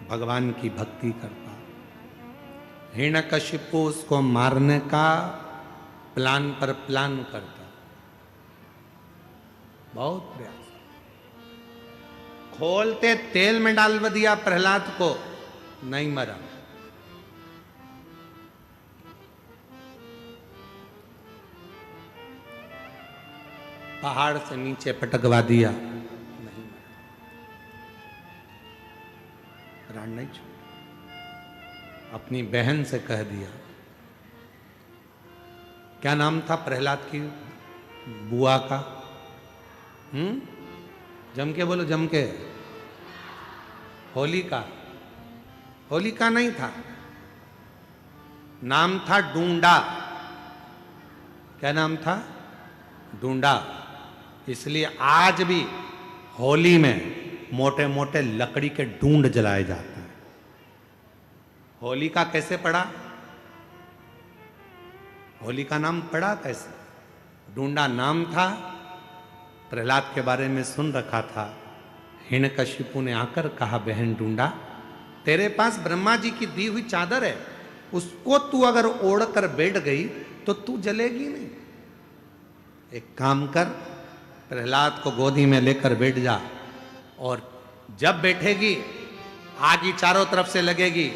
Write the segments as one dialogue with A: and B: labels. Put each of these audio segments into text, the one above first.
A: भगवान की भक्ति करता। हिरण्यकशिपु उसको मारने का प्लान पर प्लान करता, बहुत प्रयास, खोलते तेल में डाल दिया प्रहलाद को, नहीं मरा। पहाड़ से नीचे पटकवा दिया, नहीं मरा, प्राण नहीं छोड़ा। अपनी बहन से कह दिया, क्या नाम था प्रहलाद की बुआ का? जम के बोलो, जम के। होलिका। होलिका नहीं था, नाम था डूंडा। क्या नाम था? डूंडा। इसलिए आज भी होली में मोटे मोटे लकड़ी के डूंड जलाए जाते हैं। होलिका कैसे पड़ा? होली का नाम पड़ा कैसे? डूंडा नाम था, प्रहलाद के बारे में सुन रखा था। हिरण्यकशिपु ने आकर कहा, बहन डूंडा, तेरे पास ब्रह्मा जी की दी हुई चादर है, उसको तू अगर ओढ़ कर बैठ गई तो तू जलेगी नहीं। एक काम कर, प्रहलाद को गोदी में लेकर बैठ जा, और जब बैठेगी आग ही चारों तरफ से लगेगी,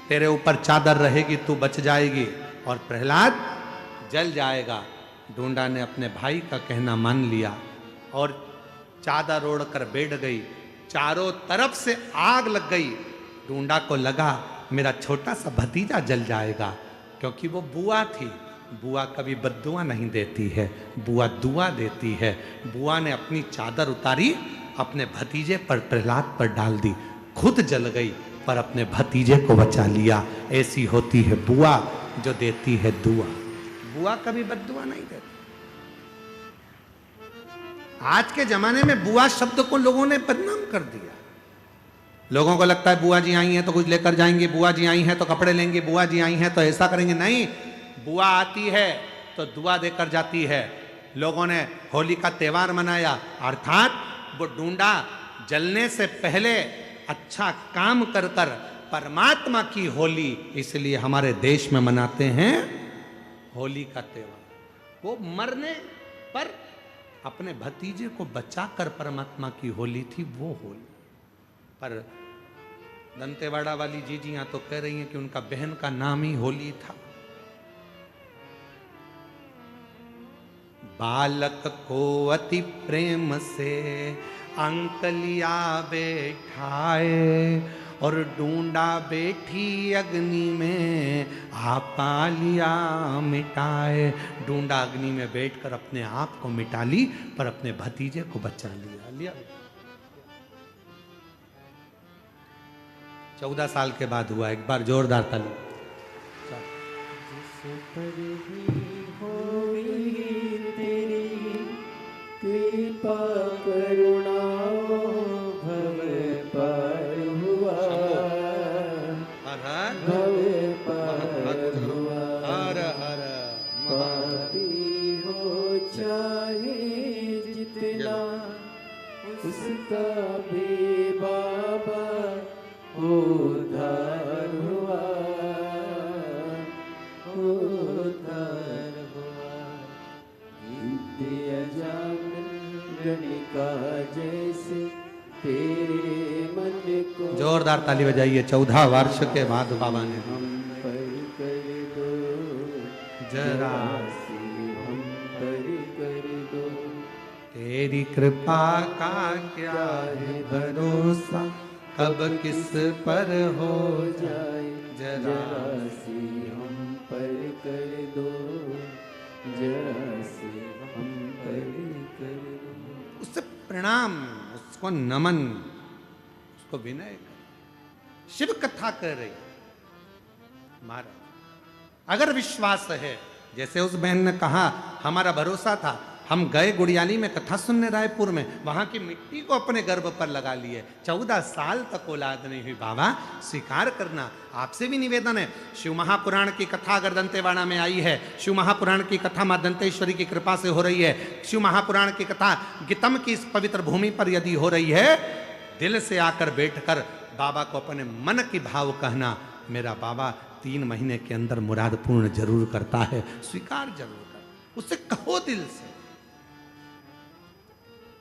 A: तेरे ऊपर चादर रहेगी, तू बच जाएगी और प्रहलाद जल जाएगा। डूंडा ने अपने भाई का कहना मान लिया और चादर ओढ़ कर बैठ गई। चारों तरफ से आग लग गई। डूंडा को लगा मेरा छोटा सा भतीजा जल जाएगा, क्योंकि वो बुआ थी। बुआ कभी बद्दुआ नहीं देती है, बुआ दुआ देती है। बुआ ने अपनी चादर उतारी, अपने भतीजे पर, प्रहलाद पर डाल दी, खुद जल गई पर अपने भतीजे को बचा लिया। ऐसी होती है बुआ जो देती है दुआ। बुआ कभी बद्दुआ नहीं देती। आज के जमाने में बुआ शब्द को लोगों ने बदनाम कर दिया। लोगों को लगता है बुआ जी आई हैं तो कुछ लेकर जाएंगे, बुआ जी आई हैं तो कपड़े लेंगे, बुआ जी आई हैं तो ऐसा करेंगे। नहीं, बुआ आती है तो दुआ देकर जाती है। लोगों ने होली का त्योहार मनाया, अर्थात वो डूंडा जलने से पहले अच्छा काम कर कर परमात्मा की होली, इसलिए हमारे देश में मनाते हैं होली का त्योहार। वो मरने पर अपने भतीजे को बचाकर परमात्मा की होली थी वो होली। पर दंतेवाड़ा वाली जीजियां तो कह रही हैं कि उनका बहन का नाम ही होली था। बालक को अति प्रेम से अंकलिया बैठाए, और डूंडा बैठी अग्नि में आपा लिया मिटाए। डूंडा अग्नि में बैठकर अपने आप को मिटा ली, पर अपने भतीजे को बचा लिया। 14 साल के बाद हुआ। एक बार जोरदार ताली।
B: कृपा करुणा भव पार हुआ, भव पार हुआ।
A: हर हर
B: पापी हो चाहे जितना, उसका भी बाबा उद्धार हुआ, उद्धार हुआ। विद्या गणिका जैसे तेरे मन को।
A: जोरदार ताली बजाइए। 14 वर्ष के बाद बाबा ने
B: हम पर कर दो
A: जरा,
B: हम पर कर दो।
A: तेरी कृपा का क्या है भरोसा, कब किस पर हो
B: जाए
A: जरा
B: सी हम पर कर दो, जरा सी हम पर कर दो।
A: उससे प्रणाम, उसको नमन, उसको विनय कर। शिव कथा कर रही महाराज। अगर विश्वास है, जैसे उस बहन ने कहा हमारा भरोसा था, हम गए गुड़ियाली में कथा सुनने रायपुर में, वहां की मिट्टी को अपने गर्भ पर लगा लिए। 14 साल तक औलाद नहीं हुई। बाबा स्वीकार करना, आपसे भी निवेदन है। शिव महापुराण की कथा अगर दंतेवाड़ा में आई है, शिव महापुराण की कथा मां दंतेश्वरी की कृपा से हो रही है, शिव महापुराण की कथा गीतम की इस पवित्र भूमि पर यदि हो रही है, दिल से आकर बैठकर बाबा को अपने मन की भाव कहना, मेरा बाबा 3 महीने के अंदर मुराद पूर्ण जरूर करता है, स्वीकार जरूर कर, उससे कहो दिल से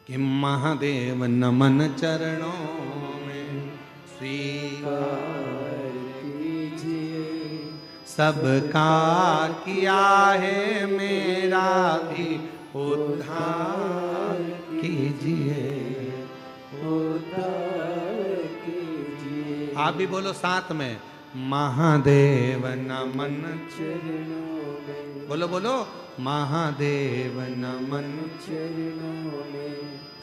A: कि महादेव नमन चरणों में स्वीकार
B: कीजिए,
A: सबका किया है, मेरा भी उद्धार कीजिए।
B: उद्धार कीजिए।
A: आप भी बोलो साथ में, महादेव नमन।
B: चरणों में,
A: बोलो बोलो, महादेव नमन
B: चरणों में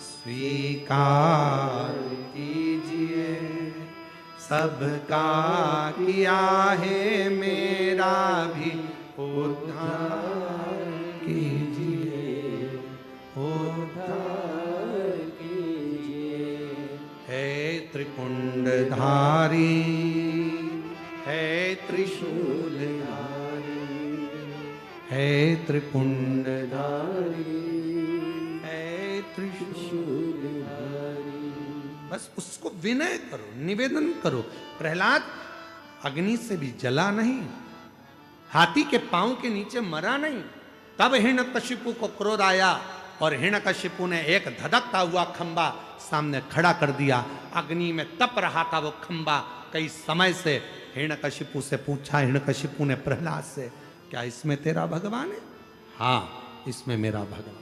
A: स्वीकार कीजिए, सबका किया है, मेरा भी उद्धार कीजिए, उद्धार
B: कीजिए।
A: है त्रिपुंडधारी, है त्रिशूलधारी, है त्रिपुंडधारी, है त्रिशूलधारी। बस उसको विनय करो, निवेदन करो। प्रहलाद अग्नि से भी जला नहीं, हाथी के पांव के नीचे मरा नहीं। तब हिरण्यकशिपु को क्रोध आया और हिरण्यकशिपु ने एक धधकता हुआ खंबा सामने खड़ा कर दिया। अग्नि में तप रहा था वो खंबा कई समय से। हिरण्यकशिपु से पूछा हिरण्यकशिपु ने प्रहलाद से, क्या इसमें तेरा भगवान है? हाँ, इसमें मेरा भगवान।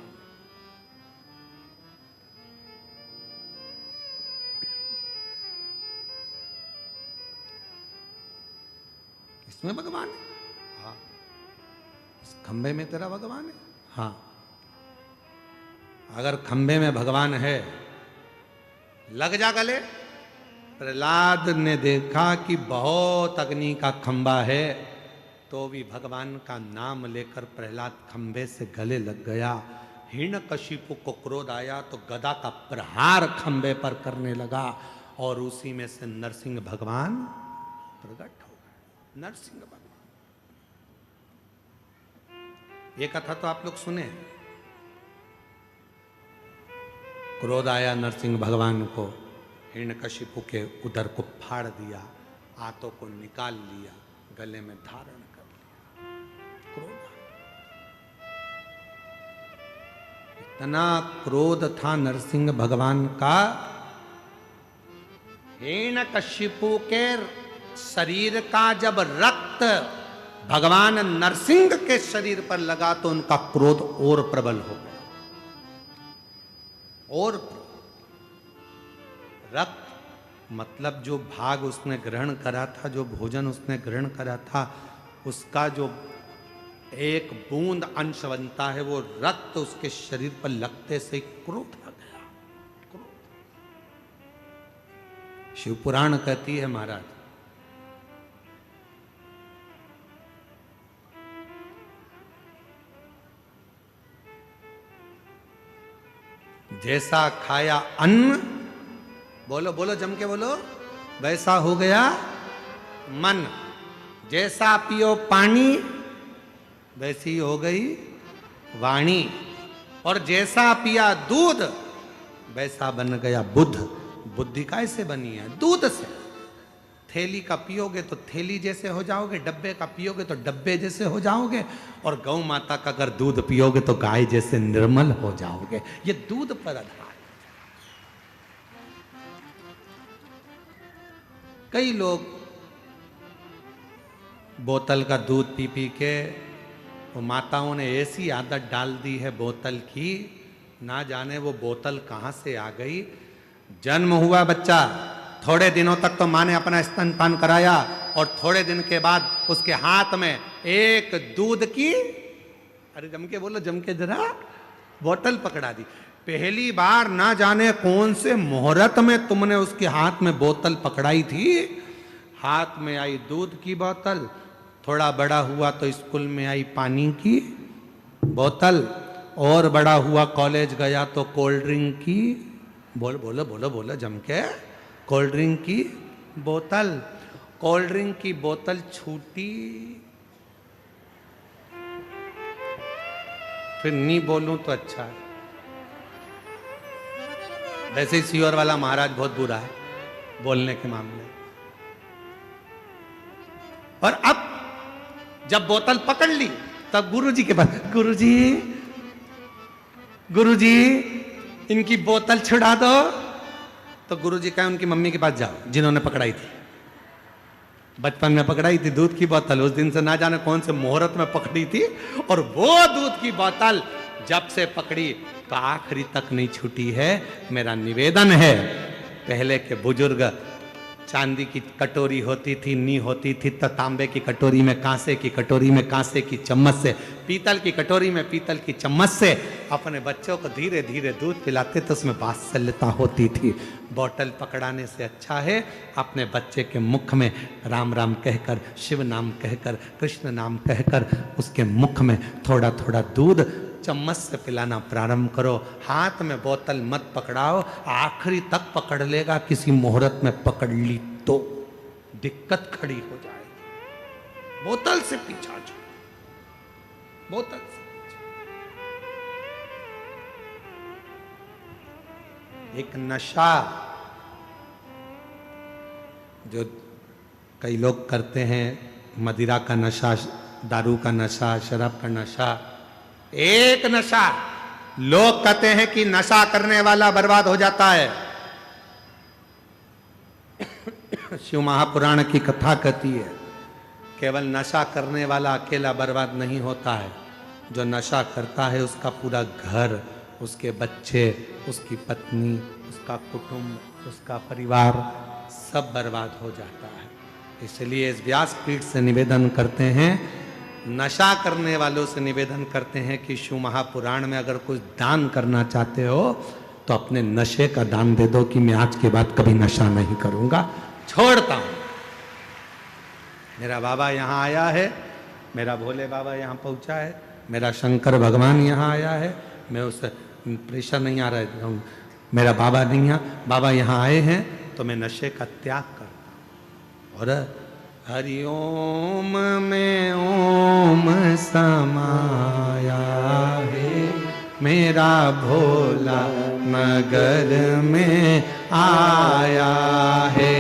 A: इसमें भगवान है? हाँ। इस खंबे में तेरा भगवान है? हाँ। अगर खंबे में भगवान है, लग जा गले। प्रहलाद ने देखा कि बहुत अग्नि का खंबा है, तो भी भगवान का नाम लेकर प्रहलाद खंबे से गले लग गया। हिरण्यकशिपु को क्रोध आया तो गदा का प्रहार खंबे पर करने लगा और उसी में से नरसिंह भगवान प्रकट हो गए। नरसिंह भगवान, ये कथा तो आप लोग सुने। क्रोध आया नरसिंह भगवान को, हिरण्यकशिपु के उदर को फाड़ दिया, आंतों को निकाल लिया, गले में धारण कर लिया। क्रोध इतना क्रोध था नरसिंह भगवान का, हिरण्यकशिपु के शरीर का जब रक्त भगवान नरसिंह के शरीर पर लगा तो उनका क्रोध और प्रबल हो गया। और रक्त मतलब जो भाग उसने ग्रहण करा था, जो भोजन उसने ग्रहण करा था, उसका जो एक बूंद अंश बनता है, वो रक्त उसके शरीर पर लगते से क्रोध आ गया। क्रोध। शिव पुराण कहती है महाराज, जैसा खाया अन्न, बोलो बोलो जम के बोलो, वैसा हो गया मन। जैसा पियो पानी, वैसी हो गई वाणी। और जैसा पिया दूध, वैसा बन गया बुद्ध। बुद्धि कैसे बनी है? दूध से। थैली का पियोगे तो थैली जैसे हो जाओगे, डब्बे का पियोगे तो डब्बे जैसे हो जाओगे, और गौ माता का अगर दूध पियोगे तो गाय जैसे निर्मल हो जाओगे। ये दूध पर आधार। कई लोग बोतल का दूध पी पी के, वो माताओं ने ऐसी आदत डाल दी है बोतल की, ना जाने वो बोतल कहाँ से आ गई। जन्म हुआ बच्चा, थोड़े दिनों तक तो माँ ने अपना स्तनपान कराया, और थोड़े दिन के बाद उसके हाथ में एक दूध की, अरे जम के बोलो, जम के जरा, बोतल पकड़ा दी। पहली बार ना जाने कौन से मुहूर्त में तुमने उसके हाथ में बोतल पकड़ाई थी। हाथ में आई दूध की बोतल, थोड़ा बड़ा हुआ तो स्कूल में आई पानी की बोतल, और बड़ा हुआ कॉलेज गया तो कोल्ड ड्रिंक की, बोलो बोलो बोलो बोलो जम के, कोल्ड ड्रिंक की बोतल। कोल्ड ड्रिंक की बोतल छूटी, फिर नहीं बोलूं तो अच्छा है। वैसे ही सीवर वाला महाराज बहुत बुरा है। बोलने के मामले। और अब जब बोतल पकड़ ली तब गुरुजी के पास, गुरुजी गुरुजी इनकी बोतल छुड़ा दो। तो गुरुजी कहे उनकी मम्मी के पास जाओ जिन्होंने पकड़ाई थी, बचपन में पकड़ाई थी दूध की बोतल, उस दिन से ना जाने कौन से मुहूर्त में पकड़ी थी, और वो दूध की बोतल जब से पकड़ी तो आखिरी तक नहीं छूटी है। मेरा निवेदन है, पहले के बुजुर्ग चांदी की कटोरी होती थी, नी होती थी, तो तांबे की कटोरी में, कांसे की कटोरी में कांसे की चम्मच से, पीतल की कटोरी में पीतल की चम्मच से अपने बच्चों को धीरे धीरे दूध पिलाते तो उसमें वात्सल्यता होती थी। बोतल पकड़ाने से अच्छा है अपने बच्चे के मुख में राम राम कहकर, शिव नाम कहकर, कृष्ण नाम कहकर उसके मुख में थोड़ा थोड़ा दूध चम्मच से पिलाना प्रारंभ करो। हाथ में बोतल मत पकड़ाओ, आखिरी तक पकड़ लेगा, किसी मुहूर्त में पकड़ ली तो दिक्कत खड़ी हो जाएगी। बोतल से पीछा छो, बोतल से पीछा। एक नशा जो कई लोग करते हैं, मदिरा का नशा, दारू का नशा, शराब का नशा, एक नशा। लोग कहते हैं कि नशा करने वाला बर्बाद हो जाता है। शिव महापुराण की कथा कहती है केवल नशा करने वाला अकेला बर्बाद नहीं होता है, जो नशा करता है उसका पूरा घर, उसके बच्चे, उसकी पत्नी, उसका कुटुंब, उसका परिवार सब बर्बाद हो जाता है। इसलिए इस व्यासपीठ से निवेदन करते हैं, नशा करने वालों से निवेदन करते हैं कि शिव महापुराण में अगर कुछ दान करना चाहते हो तो अपने नशे का दान दे दो कि मैं आज के बाद कभी नशा नहीं करूंगा, छोड़ता हूं। मेरा बाबा यहाँ आया है, मेरा भोले बाबा यहाँ पहुंचा है, मेरा शंकर भगवान यहाँ आया है, मैं उस प्रेशर नहीं आ रहा है, मेरा बाबा नहीं है, बाबा यहाँ आए हैं तो मैं नशे का त्याग करता हूं। और हरि ओम में ओम समाया है, मेरा भोला नगर में आया है।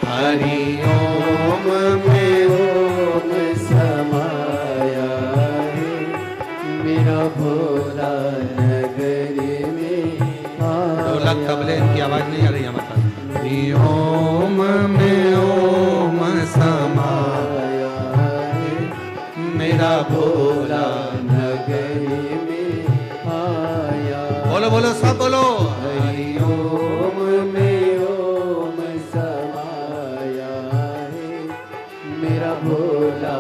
A: हरि ओम में
B: ओम समाया है, मेरा भोला नगर में आया।
A: ढोलक तबले इनकी आवाज नहीं आ रही है मतलब। हरि ओम में ओम समाया है, मेरा भोला
B: नगर में आया।
A: बोलो बोलो सब बोलो।
B: हरि ओम में ओम समाया है, मेरा भोला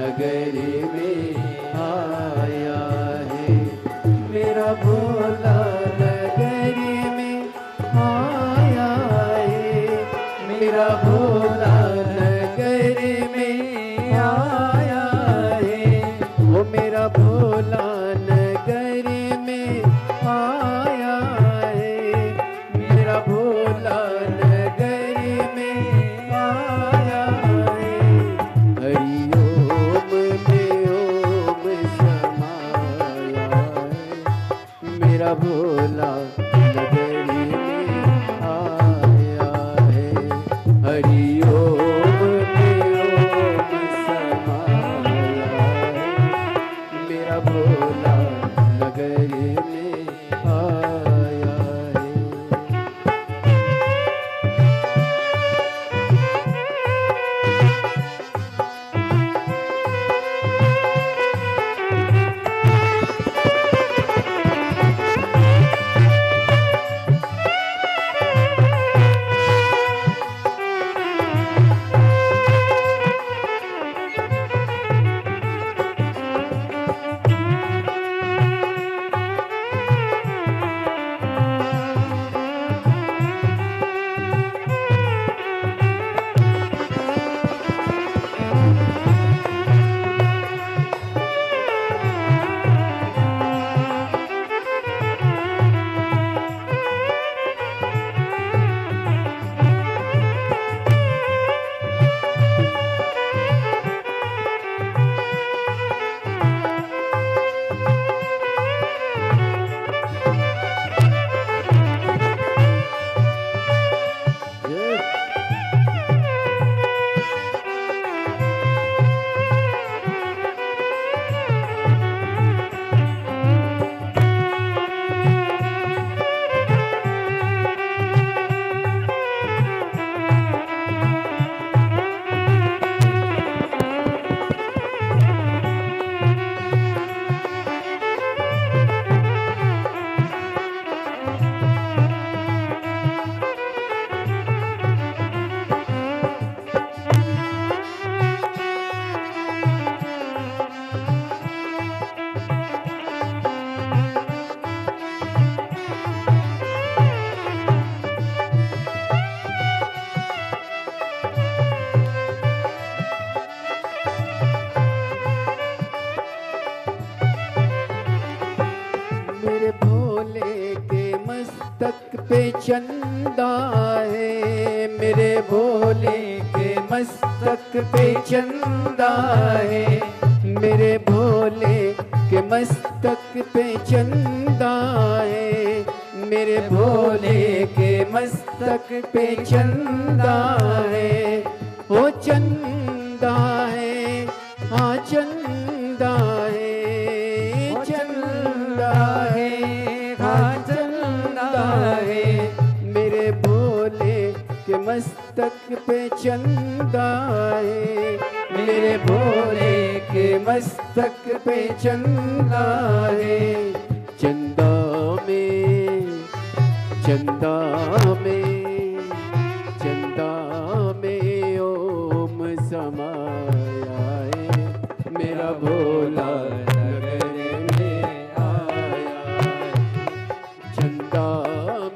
B: नगर में आया है। मेरा भोला नगर में आया है, मेरा भोला नगर में आया है। वो मेरा भोला नगर में आया है, मेरा भोला नगर में आया है। हरि ओम में ओम समाया है, मेरा भोला नगर में आया है। हरि ओम में ओम समाया चंदा है, मेरे भोले के मस्तक पे चंदा है, मेरे भोले के मस्तक पे चंदा है, मेरे भोले के मस्तक पे चंदा है, वो चंदा है, हाँ चंदा है, चंदा है, हाँ चंदा है, मेरे भोले के मस्तक पे चंदा है, मेरे भोले के मस्तक पे चंदा है। चंदा में, चंदा में, चंदा में ओम समाया है, मेरा भोला नगर में आया है। चंदा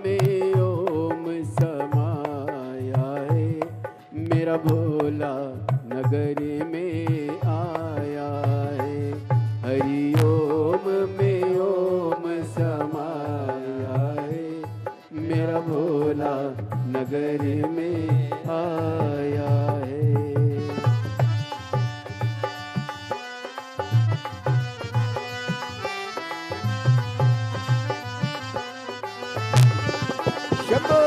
B: में ओम समाया है, मेरा भोला नगर में आया है। हरि ओम में ओम समाया है, मेरा भोला नगर में आया है। शंभो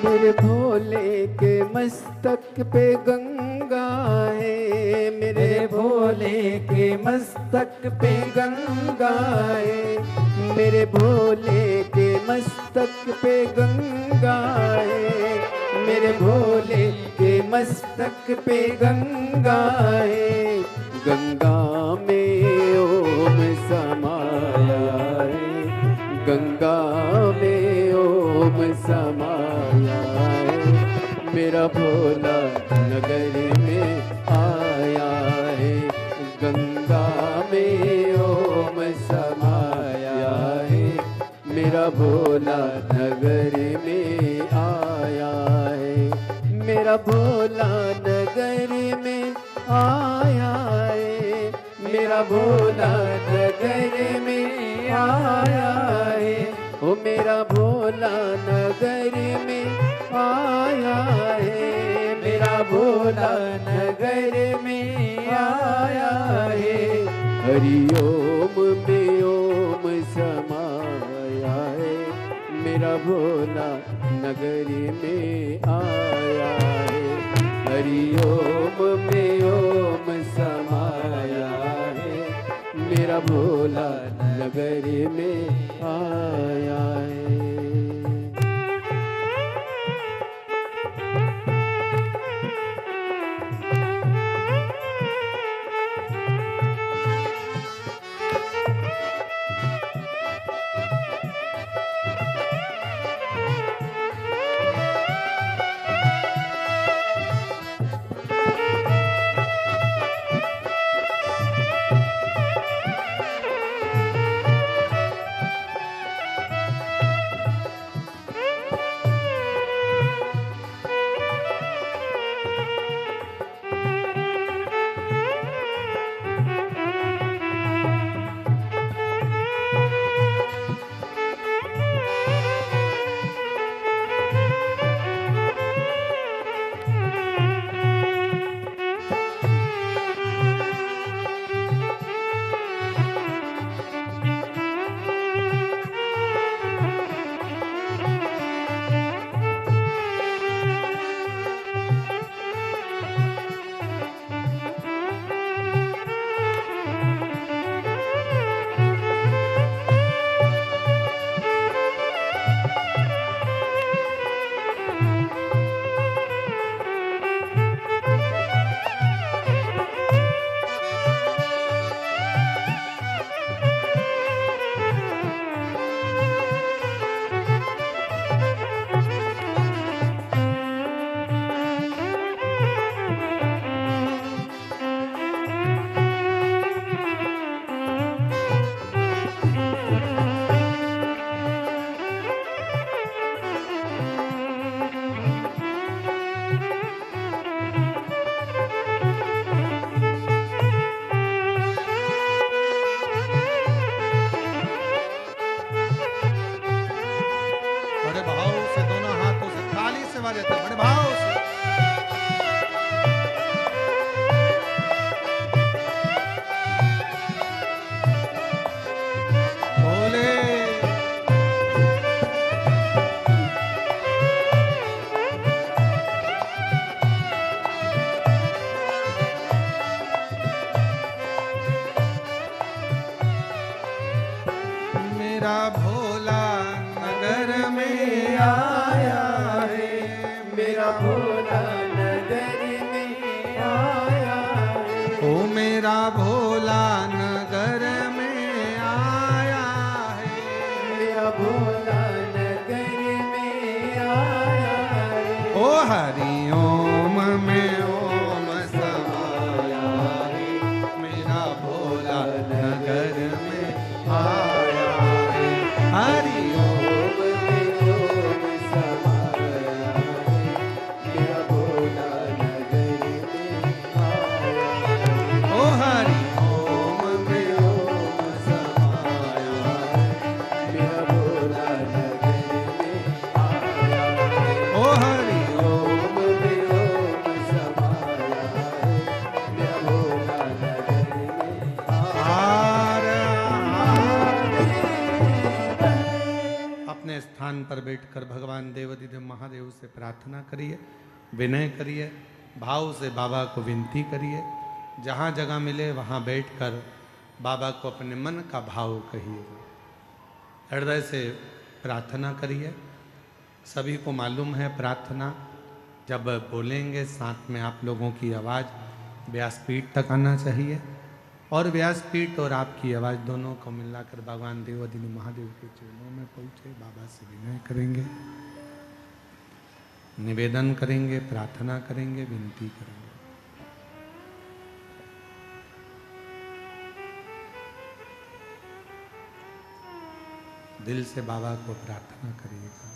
B: मेरे भोले के मस्तक पे गंगा है, मेरे भोले के मस्तक पे गंगा है, मेरे भोले के मस्तक पे गंगा है, मेरे भोले के मस्तक पे गंगा है। गंगा में ओम समाया है, गंगा में ओम समाया है, मेरा भोला नगर में आया है। गंगा में ओम समाया है, मेरा भोला नगर में आया है, मेरा भोला नगर में आया है, मेरा भोला नगर में आया है, ओ मेरा भोला नगर में आया है, मेरा भोला नगर में आया है। हरि ओम में ओम समा मेरा भोला नगरी में आया है। हरि ओम में ओम समाया है, मेरा भोला नगरी में आया है।
A: मेरा भोला नगर में आया है,
B: मेरा भोला नगर में आया है।
A: ओ मेरा भोला नगर में आया है,
B: मेरा भोला नगर में आया है।
A: ओ हरि ओम में ओम समाया है, मेरा भोला नगर में आया है। हरि
B: ओम में ओम समाया है, मेरा भोला नगर में आया है।
A: ओ हरि ओम में
B: ओम समाया है, मेरा भोला नगर में आया है।
A: ओ हरि
B: ओम में ओम समाया है, मेरा भोला नगर में आया है।
A: अपने स्थान पर बैठकर भगवान देवाधिदेव महादेव से प्रार्थना करिए, विनय करिए, भाव से बाबा को विनती करिए। जहाँ जगह मिले वहाँ बैठकर बाबा को अपने मन का भाव कहिए, हृदय से प्रार्थना करिए। सभी को मालूम है प्रार्थना जब बोलेंगे साथ में आप लोगों की आवाज़ व्यासपीठ तक आना चाहिए, और व्यासपीठ और आपकी आवाज़ दोनों को मिलाकर भगवान देवाधिदेव महादेव के चरणों में पहुँचे। बाबा से विनय करेंगे, निवेदन करेंगे, प्रार्थना करेंगे, विनती करेंगे। दिल से बाबा को प्रार्थना करिएगा।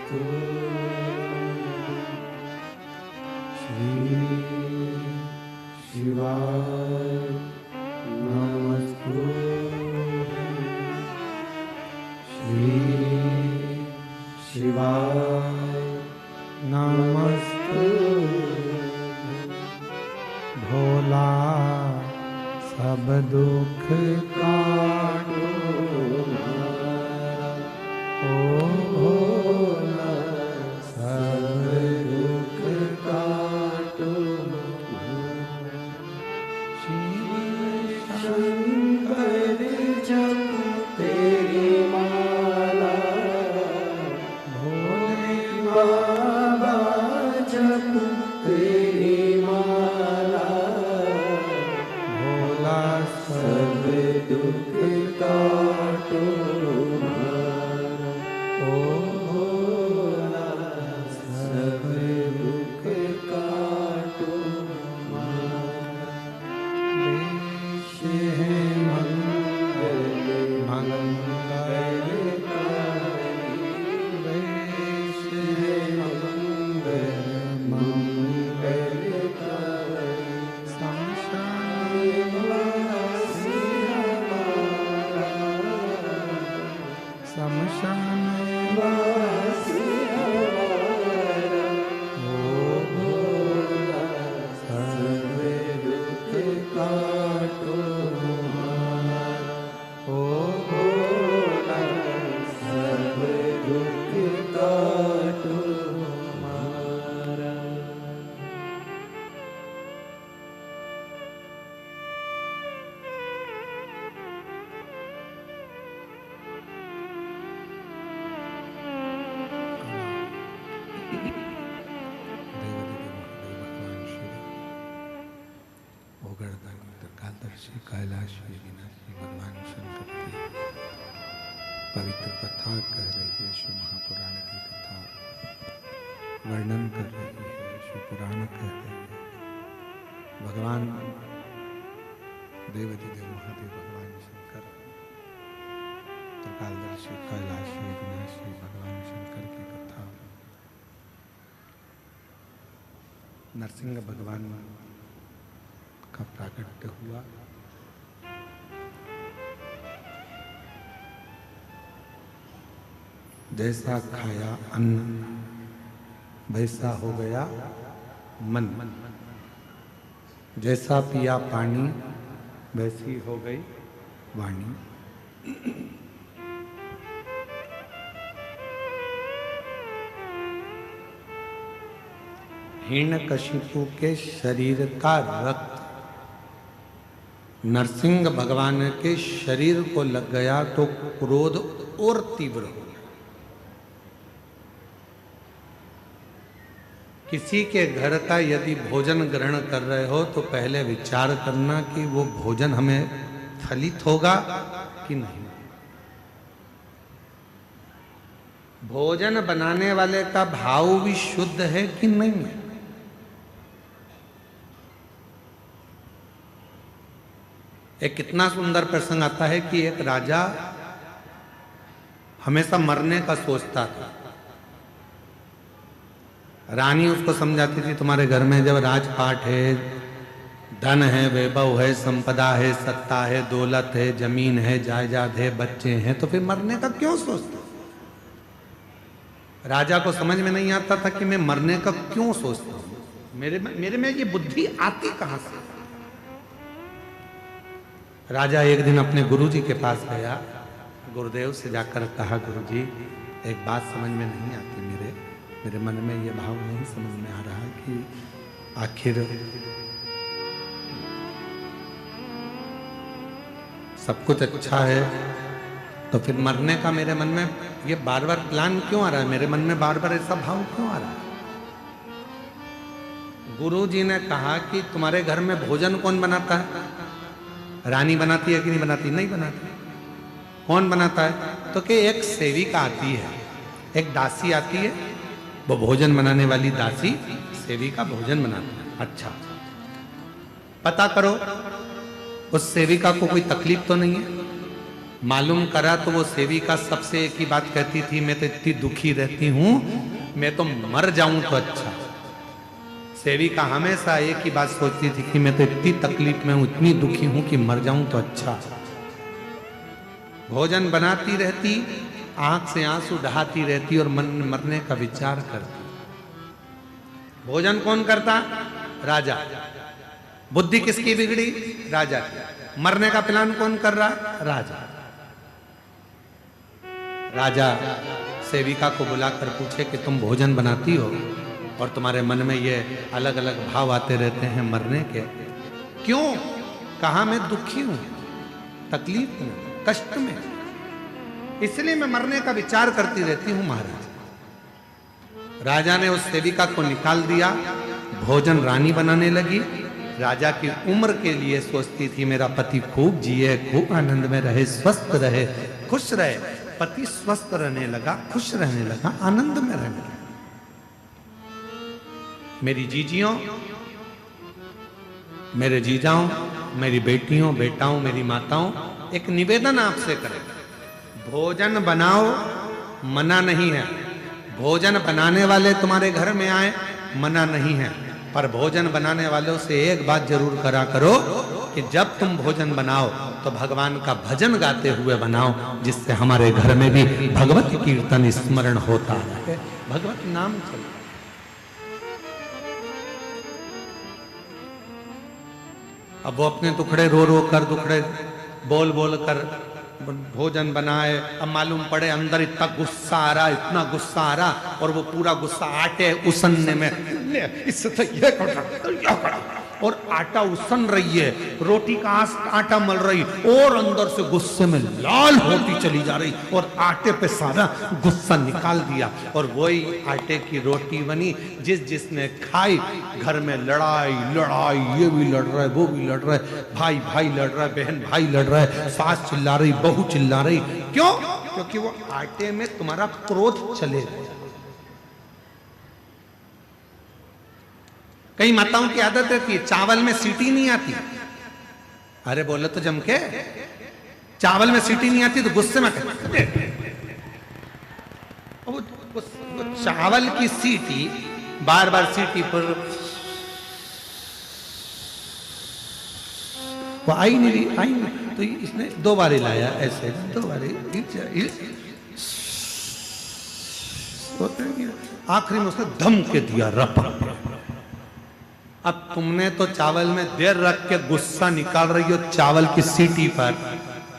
B: श्री शिवाय नमस्तुते श्री शिवाय नमस्तुते भोला सब दुख काटो ओ भोला सब दुख काटो शिव शंकर जप तेरी माला भोले बाबा जप तेरी माला भोला सब दुख काटो ओ भोला सब दुख काटो वेश है मंगल वेश है मंगल शमशान वासी हमारा ओ भोला सब दुख काटो हमारा ओ भोला सब दुख काटो हमारा कालदर्शी कैलाशी विनाशी भगवान शंकर की पवित्र कथा कह रही है। शिव महापुराण की कथा वर्णन कर रही है। शिव पुराण कह रही है। भगवान देवाधिदेव महादेव भगवान शंकर कालदर्शी कैलाशी विनाशी भगवान शंकर की कथा नरसिंह भगवान का प्राकट्य हुआ। जैसा खाया अन्न वैसा हो गया मन, जैसा पिया पानी वैसी हो गई वाणी। हिरण्यकशिपु के शरीर का रक्त नरसिंह भगवान के शरीर को लग गया तो क्रोध और तीव्र हो गया। किसी के घर का यदि भोजन ग्रहण कर रहे हो तो पहले विचार करना कि वो भोजन हमें फलित होगा कि नहीं। भोजन बनाने वाले का भाव भी शुद्ध है कि नहीं। एक कितना सुंदर प्रसंग आता है कि एक राजा हमेशा मरने का सोचता था। रानी उसको समझाती थी तुम्हारे घर में जब राजपाट है, धन है, वैभव है, संपदा है, सत्ता है, दौलत है, जमीन है, जायदाद है, बच्चे हैं, तो फिर मरने का क्यों सोचता। राजा को समझ में नहीं आता था कि मैं मरने का क्यों सोचता हूं। मेरे में ये बुद्धि आती कहां से। राजा एक दिन अपने गुरुजी के पास गया। गुरुदेव से जाकर कहा गुरुजी एक बात समझ में नहीं आती। मेरे मन में ये भाव नहीं समझ में आ रहा कि आखिर सब कुछ अच्छा है तो फिर मरने का मेरे मन में ये बार बार प्लान क्यों आ रहा है। मेरे मन में बार बार ऐसा भाव क्यों आ रहा है। गुरुजी ने कहा कि तुम्हारे घर में भोजन कौन बनाता है। रानी बनाती है कि नहीं बनाती। नहीं बनाती। कौन बनाता है तो कि एक सेविका आती है, एक दासी आती है, वो भोजन बनाने वाली दासी सेविका भोजन बनाती है। अच्छा पता करो उस सेविका को कोई तकलीफ तो नहीं है।
A: मालूम करा तो वो सेविका सबसे एक ही बात कहती थी, मैं तो इतनी दुखी रहती हूं, मैं तो मर जाऊं तो अच्छा। सेविका हमेशा एक ही बात सोचती थी कि मैं तो इतनी तकलीफ में हूं, इतनी दुखी हूं कि मर जाऊं तो अच्छा। भोजन बनाती रहती, आंख से आंसू बहाती रहती और मन में मरने का विचार करती। भोजन कौन करता? राजा। बुद्धि किसकी बिगड़ी? राजा की। मरने का प्लान कौन कर रहा? राजा। राजा सेविका को बुलाकर पूछे कि तुम भोजन बनाती हो और तुम्हारे मन में ये अलग अलग भाव आते रहते हैं मरने के, क्यों? कहा मैं दुखी हूं, तकलीफ में, कष्ट में, इसलिए मैं मरने का विचार करती रहती हूं महाराज। राजा ने उस सेविका को निकाल दिया, भोजन रानी बनाने लगी। राजा की उम्र के लिए सोचती थी मेरा पति खूब जिए, खूब आनंद में रहे, स्वस्थ रहे, खुश रहे। पति स्वस्थ रहने लगा, खुश रहने लगा, आनंद में रहने लगा। मेरी जीजियों, मेरे जीजाओं, मेरी बेटियों, बेटाओं, मेरी माताओं, एक निवेदन आपसे करें, भोजन बनाओ, मना नहीं है। भोजन बनाने वाले तुम्हारे घर में आए, मना नहीं है, पर भोजन बनाने वालों से एक बात जरूर करा करो कि जब तुम भोजन बनाओ तो भगवान का भजन गाते हुए बनाओ, जिससे हमारे घर में भी भगवत कीर्तन स्मरण होता है, भगवत नाम चलता। अब वो अपने दुखड़े रो रो कर, दुखड़े बोल बोल कर भोजन बनाए। अब मालूम पड़े अंदर इतना गुस्सा आ रहा, इतना गुस्सा आ रहा, और वो पूरा गुस्सा आटे उसनने में, इससे तो ये कर, और आटा उसन रही है, रोटी का आटा मल रही, और अंदर से गुस्से में लाल होती चली जा रही, और आटे पे सारा गुस्सा निकाल दिया, और वही आटे की रोटी बनी। जिसने खाई, घर में लड़ाई लड़ाई, ये भी लड़ रहा है, वो भी लड़ रहा है, भाई भाई लड़ रहा है, बहन भाई लड़ रहा है, सास चिल्ला रही, बहू चिल्ला रही। क्यों? क्योंकि वो आटे में तुम्हारा क्रोध चले गया। कई माताओं की आदत रहती है, चावल में सीटी नहीं आती। अरे बोलो तो जम के, चावल में सीटी नहीं आती तो गुस्से में वो चावल की सीटी, बार बार सीटी पर वो आई नहीं, तो इसने 2 बार लाया, ऐसे 2 बार, आखिरी में उसने धम के दिया, रपा। अब तुमने तो चावल में देर रख के गुस्सा निकाल रही हो चावल की सीटी पर।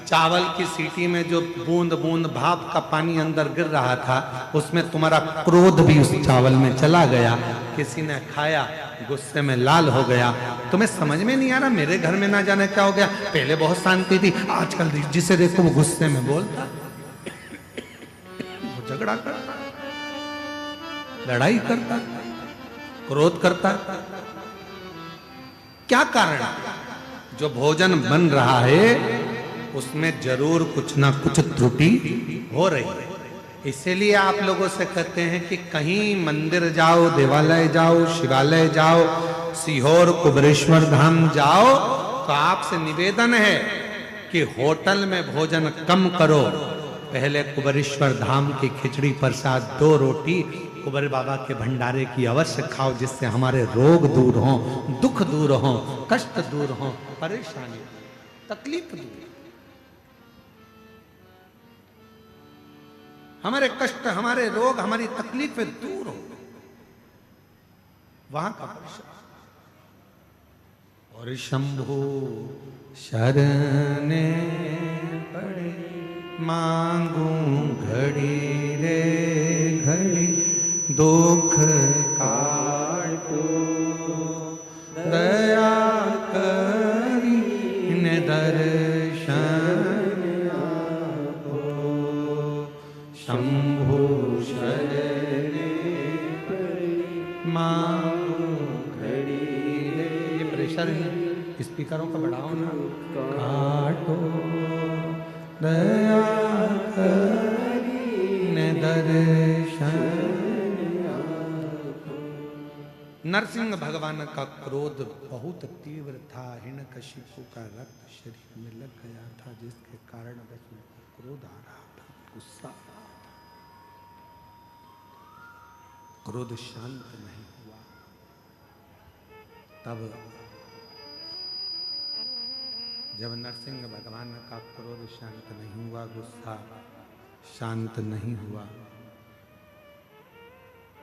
A: चावल की सीटी में जो बूंद बूंद भाप का पानी अंदर गिर रहा था, उसमें तुम्हारा क्रोध भी उस चावल में चला गया। किसी ने खाया, गुस्से में लाल हो गया। तुम्हें समझ में नहीं आ रहा मेरे घर में ना जाने क्या हो गया। पहले बहुत शांति थी, आजकल जिसे देखो वो गुस्से में बोलता, वो झगड़ा करता, लड़ाई करता, क्रोध करता। क्या कारण? जो भोजन बन रहा है उसमें जरूर कुछ ना कुछ त्रुटि हो रही है। इसीलिए आप लोगों से कहते हैं कि कहीं मंदिर जाओ, देवालय जाओ, शिवालय जाओ, सीहोर कुबरेश्वर धाम जाओ, तो आपसे निवेदन है कि होटल में भोजन कम करो। पहले कुबरेश्वर धाम की खिचड़ी प्रसाद 2 रोटी कुबर बाबा के भंडारे की अवश्य खाओ, जिससे हमारे रोग दूर हों, दुख दूर हों, कष्ट दूर हों, परेशानी, तकलीफ दूर। हमारे कष्ट, हमारे रोग, हमारी तकलीफें दूर हो, वहां का प्रसाद। और शंभु शरणे पड़े, मांगू घड़ी रे घड़ी, दुख काटो दया करी ने दर्शन आपो। शंभु शरणे मांगू घड़ी रे, ये प्रेशर है, स्पीकरों का बढ़ाओ ना। काटो दया करी ने दर्शन नरसिंह भगवान का क्रोध बहुत तीव्र था। हिरण्यकशिपु का रक्त शरीर में लग गया था, जिसके कारण बस उनको क्रोध आ रहा था, गुस्सा आ रहा था। क्रोध शांत नहीं हुआ। तब जब नरसिंह भगवान का क्रोध शांत नहीं हुआ, गुस्सा शांत नहीं हुआ,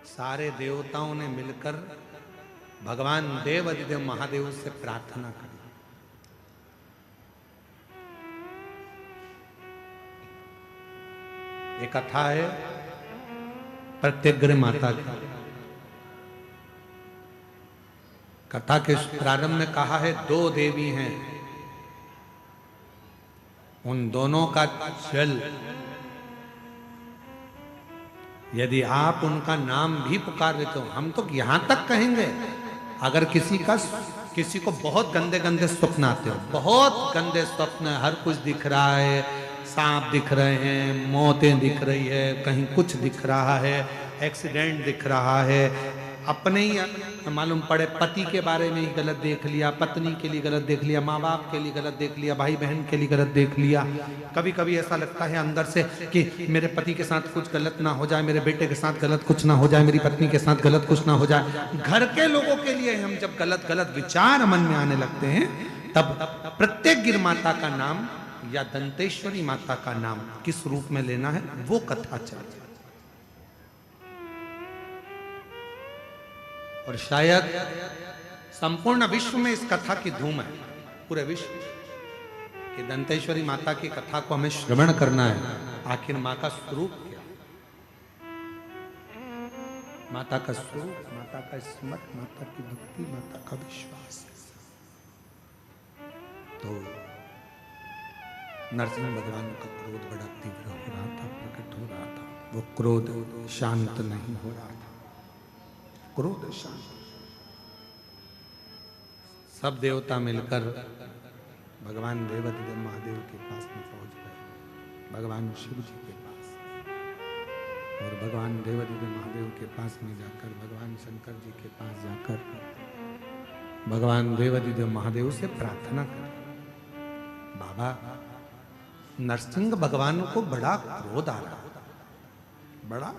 A: सारे देवताओं ने मिलकर भगवान देवाधिदेव महादेव से प्रार्थना करी। एक कथा है प्रत्यग्र माता की। कथा के प्रारंभ में कहा है, दो देवी हैं, उन दोनों का जल यदि आप उनका नाम भी पुकार लेते हो, हम तो यहां तक कहेंगे, अगर किसी को बहुत गंदे गंदे स्वप्न आते हो, बहुत गंदे स्वप्न, हर कुछ दिख रहा है, सांप दिख रहे हैं, मौतें दिख रही है, कहीं कुछ दिख रहा है, एक्सीडेंट दिख रहा है, अपने ही मालूम पड़े पति के बारे में ही गलत देख लिया, पत्नी के लिए गलत देख लिया, माँ बाप के लिए गलत देख लिया, भाई बहन के लिए गलत देख लिया। कभी कभी ऐसा लगता है अंदर से कि मेरे पति के साथ कुछ गलत ना हो जाए, मेरे बेटे के साथ गलत कुछ ना हो जाए, मेरी पत्नी के साथ गलत कुछ ना हो जाए। घर के लोगों के लिए हम जब गलत गलत विचार मन में आने लगते हैं, तब प्रत्यग्र माता का नाम या दंतेश्वरी माता का नाम किस रूप में लेना है, वो कथा चलती। और शायद संपूर्ण विश्व में इस कथा की धूम है, पूरे विश्व कि दंतेश्वरी माता की कथा को हमें श्रवण करना है। आखिर माँ का स्वरूप क्या, माता का स्वरूप, माता का स्मरण, माता की भक्ति, माता का विश्वास। तो नरसिंह भगवान का क्रोध बड़ा तीव्र हो रहा था, प्रकट हो रहा था। वो क्रोध शांत नहीं हो रहा था, क्रोध शांत। सब देवता मिलकर भगवान देवाधिदेव महादेव के पास में पहुंच गए, भगवान शिव जी के पास। और भगवान देवाधिदेव महादेव के पास में जाकर, भगवान शंकर जी के पास जाकर भगवान देवाधिदेव महादेव से प्रार्थना कर, बाबा नरसिंह भगवान को बड़ा क्रोध आ रहा, बड़ा,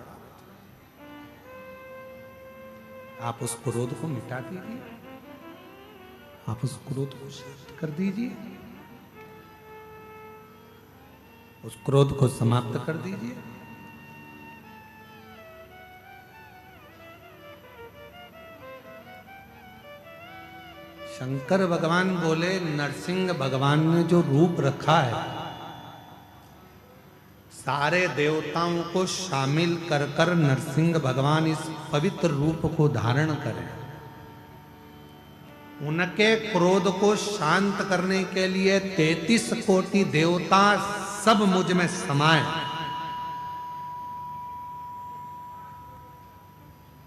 A: आप उस क्रोध को मिटा दीजिए, आप उस क्रोध को शांत कर दीजिए, उस क्रोध को समाप्त कर दीजिए। शंकर भगवान बोले, नरसिंह भगवान ने जो रूप रखा है, सारे देवताओं को शामिल कर कर नरसिंह भगवान इस पवित्र रूप को धारण करें। उनके क्रोध को शांत करने के लिए 33 कोटि देवता सब मुझ में समाये।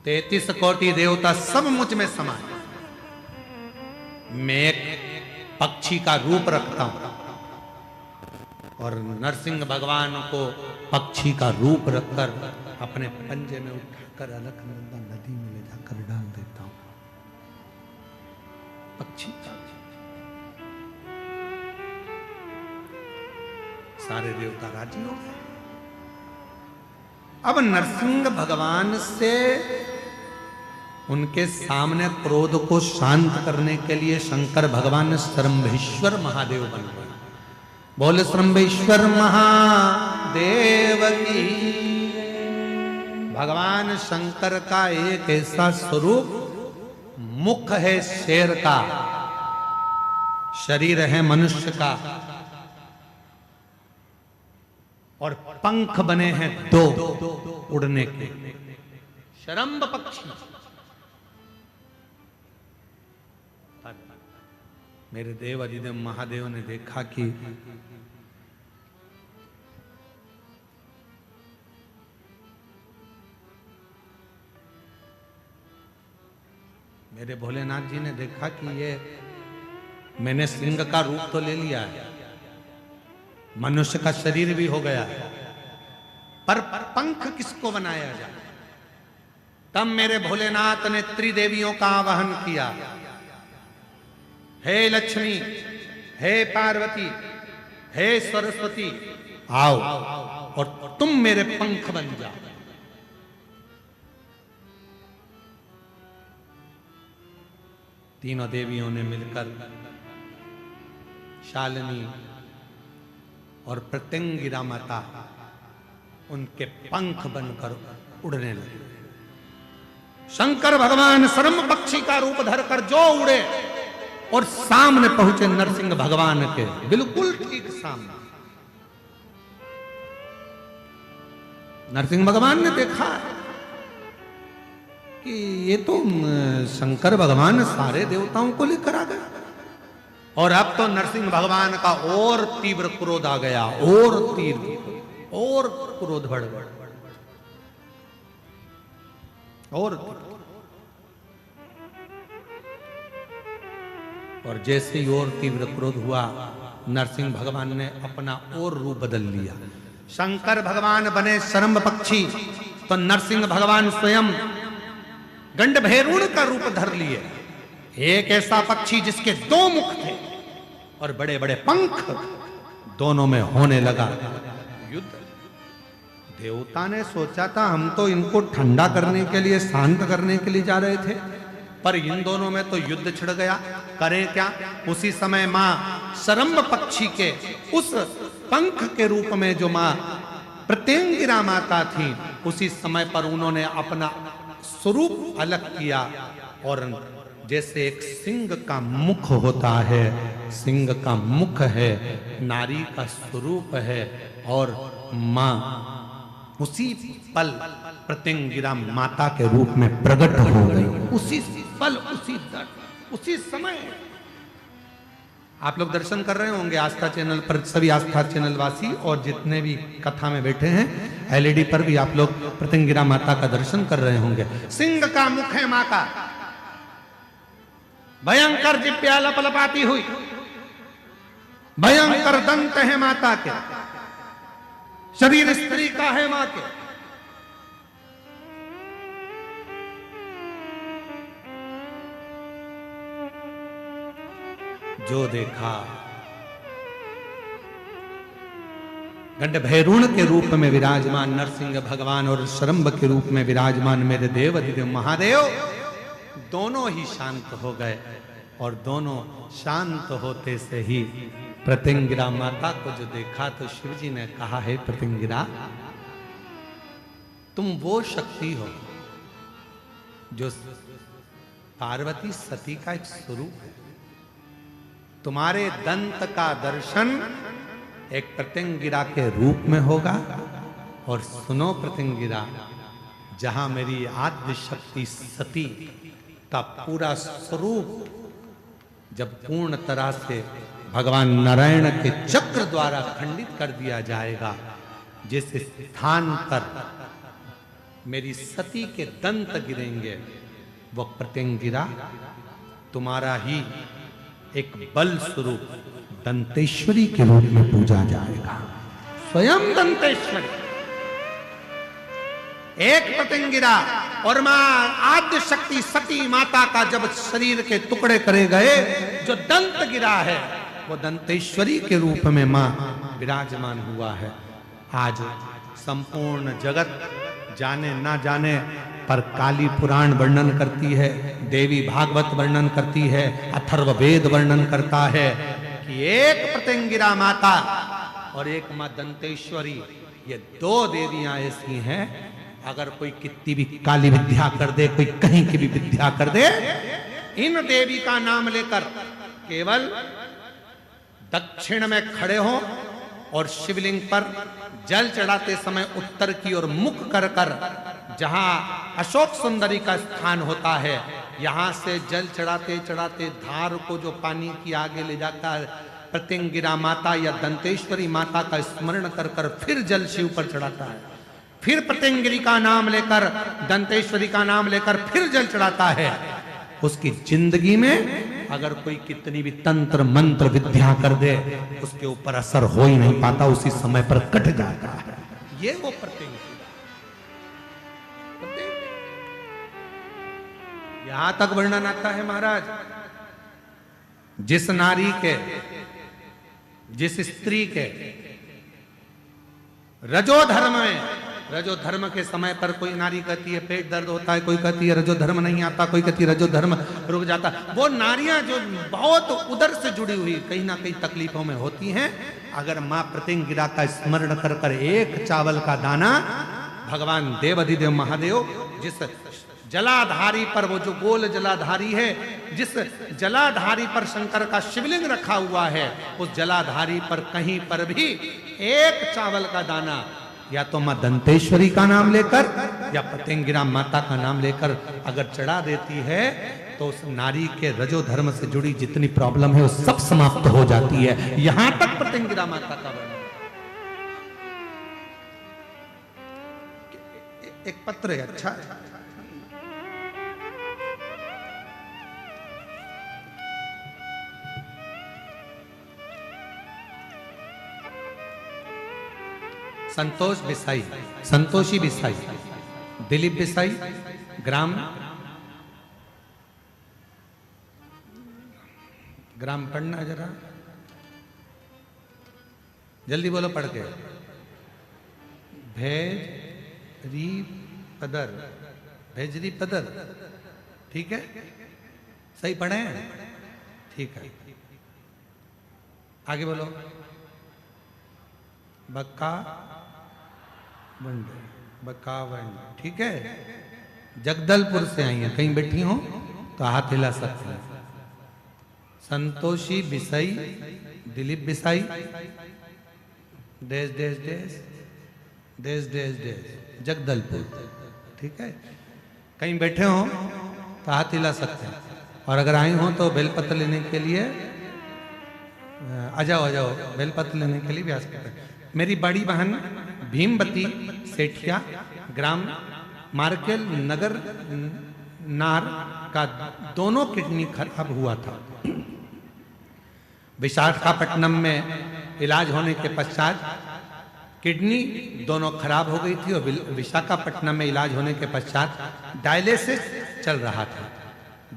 A: 33 कोटि देवता सब मुझ में समाये। मैं एक पक्षी का रूप रखता हूं और नरसिंह भगवान को पक्षी का रूप रखकर अपने पंजे में उठाकर अलकनंदा नदी में ले जाकर डाल देता हूं। पक्षी सारे देवता राजी हो गए। अब नरसिंह भगवान से उनके सामने क्रोध को शांत करने के लिए शंकर भगवान श्रंभेश्वर महादेव बन गए। बोले श्रंभेश्वर महादेव की। भगवान शंकर का एक ऐसा स्वरूप, मुख है शेर का, शरीर है मनुष्य का, और पंख बने हैं दो उड़ने के, शरंभ पक्षी। मेरे देव अधिदेव महादेव ने देखा कि मेरे भोलेनाथ जी ने देखा कि ये मैंने सिंह का रूप तो ले लिया है, मनुष्य का शरीर भी हो गया है, पर पंख किसको बनाया जाए। तब मेरे भोलेनाथ ने त्रिदेवियों का आवाहन किया, हे लक्ष्मी, हे पार्वती, हे सरस्वती, आओ और तुम मेरे पंख बन जाओ। तीनों देवियों ने मिलकर शालिनी और प्रत्यंगिरा माता उनके पंख बनकर उड़ने लगे। शंकर भगवान सरम पक्षी का रूप धरकर जो उड़े और सामने पहुंचे नरसिंह भगवान के बिल्कुल ठीक सामने। नरसिंह भगवान ने देखा कि ये तो शंकर भगवान सारे देवताओं को लेकर आ गए, और अब तो नरसिंह भगवान का और तीव्र क्रोध आ गया, और तीव्र और क्रोध बढ़ गया और जैसे ही और तीव्र क्रोध हुआ, नरसिंह भगवान ने अपना और रूप बदल लिया। शंकर भगवान बने शरम्भ पक्षी, तो नरसिंह भगवान स्वयं गंडभैरुण का रूप धर लिए। एक ऐसा पक्षी जिसके दो मुख थे और बड़े बड़े पंख, दोनों में होने लगा युद्ध। देवता ने सोचा था हम तो इनको ठंडा करने के लिए, शांत करने के लिए जा रहे थे, पर इन दोनों में तो युद्ध छिड़ गया। करें क्या? उसी समय मां शरम्भ पक्षी के उस पंख के रूप में जो मां प्रत्यंगिरा माता थी, उसी समय पर उन्होंने अपना स्वरूप अलग किया और जैसे एक सिंह का मुख होता है, सिंह का मुख है, नारी का स्वरूप है, और मां उसी पल प्रत्यंगिरा माता के रूप में प्रकट हो गई। उसी पल, उसी समय आप लोग दर्शन कर रहे होंगे आस्था चैनल पर, सभी आस्था चैनल वासी और जितने भी कथा में बैठे हैं, एलईडी पर भी आप लोग प्रत्यंगिरा माता का दर्शन कर रहे होंगे। सिंह का मुख है मां का, भयंकर जिब्या लपलपाती हुई, भयंकर दंत है माता के, शरीर स्त्री का है मां के। जो देखा, गंडभैरुण के रूप में विराजमान नरसिंह भगवान और शरम्भ के रूप में विराजमान मेरे देव दिव्य महादेव दोनों ही शांत हो गए, और दोनों शांत होते से ही प्रत्यंगिरा माता को जो देखा तो शिव जी ने कहा, है प्रत्यंगिरा, तुम वो शक्ति हो जो पार्वती सती का एक स्वरूप है। तुम्हारे दंत का दर्शन एक प्रत्यंगिरा के रूप में होगा, और सुनो प्रत्यंगिरा, जहां मेरी आद्य शक्ति सती का पूरा स्वरूप जब पूर्ण तरह से भगवान नारायण के चक्र द्वारा खंडित कर दिया जाएगा, जिस स्थान पर मेरी सती के दंत गिरेंगे, वह प्रत्यंगिरा तुम्हारा ही एक बल स्वरूप दंतेश्वरी के रूप में पूजा जाएगा। स्वयं दंतेश्वरी, एक प्रत्यंगिरा और मां आद्य शक्ति सती माता का जब शरीर के टुकड़े करे गए, जो दंत गिरा है वो दंतेश्वरी के रूप में मां विराजमान हुआ है। आज संपूर्ण जगत जाने ना जाने पर काली पुराण वर्णन करती है, देवी भागवत वर्णन करती है, अथर्ववेद वर्णन करता है कि एक प्रत्यंगिरा माता और एक मां दंतेश्वरी, ये दो देवियां ऐसी हैं, अगर कोई कितनी भी काली विद्या कर दे, कोई कहीं की भी विद्या कर दे, इन देवी का नाम लेकर केवल दक्षिण में खड़े हो और शिवलिंग पर जल चढ़ाते समय उत्तर की ओर मुख कर कर, जहां अशोक सुंदरी का स्थान होता है, यहां से जल चढ़ाते चढ़ाते धार को जो पानी की आगे ले जाता है, प्रत्यंगिरा माता या दंतेश्वरी माता का स्मरण कर कर फिर जल शिव पर चढ़ाता है, फिर प्रत्यंगिरी का नाम लेकर, दंतेश्वरी का नाम लेकर फिर जल चढ़ाता है, उसकी जिंदगी में अगर कोई कितनी भी तंत्र मंत्र विद्या कर दे, उसके ऊपर असर हो ही नहीं पाता, उसी समय पर कट जाता है। ये वो प्रत्यंगिरा। यहां तक वर्णन आता है महाराज, जिस नारी के, जिस स्त्री के रजो धर्म में, रजो धर्म के समय पर कोई नारी कहती है पेट दर्द होता है, कोई कहती है रजो धर्म नहीं आता, कोई कहती है रजो धर्म रुक जाता, वो नारियां जो बहुत उदर से जुड़ी हुई कहीं ना कहीं तकलीफों में होती हैं, अगर मां प्रतिंगिरा का स्मरण कर कर एक चावल का दाना, भगवान देव अधिदेव महादेव जिस जलाधारी पर, वो जो गोल जलाधारी है, जिस जलाधारी पर शंकर का शिवलिंग रखा हुआ है, उस जलाधारी पर कहीं पर भी एक चावल का दाना या तो मां दंतेश्वरी का नाम लेकर या प्रतिंगिरा माता का नाम लेकर अगर चढ़ा देती है, तो उस नारी के रजो धर्म से जुड़ी जितनी प्रॉब्लम है वो सब समाप्त हो जाती है। यहां तक प्रतिंगिरा माता का वर्णन। एक पत्र है, अच्छा है, संतोष बिसाई, संतोषी बिसाई, दिलीप बिसाई, ग्राम पढ़ना जरा जल्दी बोलो पढ़ के। भेजरी पदर, भेजरी पदर, ठीक है, सही पढ़े हैं, ठीक है। आगे बोलो। बक्का बंडे, बकावंड, ठीक है। जगदलपुर से आई हैं, कहीं बैठी हो तो हाथ हिला सकते हैं। संतोषी बिसाई, दिलीप बिसाई, देश देश देश देश देश देश, जगदलपुर, ठीक है। कहीं बैठे हो तो हाथ हिला सकते हैं, और अगर आई हो तो बेलपत्र लेने के लिए आ जाओ, आ जाओ, बेलपत्र लेने के लिए भी आ सकते हैं। मेरी बड़ी बहन भीमवती सेठिया, ग्राम मार्केल नगर नार का दोनों किडनी खराब हुआ था। विशाखापट्टनम में इलाज होने के पश्चात किडनी दोनों खराब हो गई थी, और विशाखापट्टनम में इलाज होने के पश्चात डायलिसिस चल रहा था।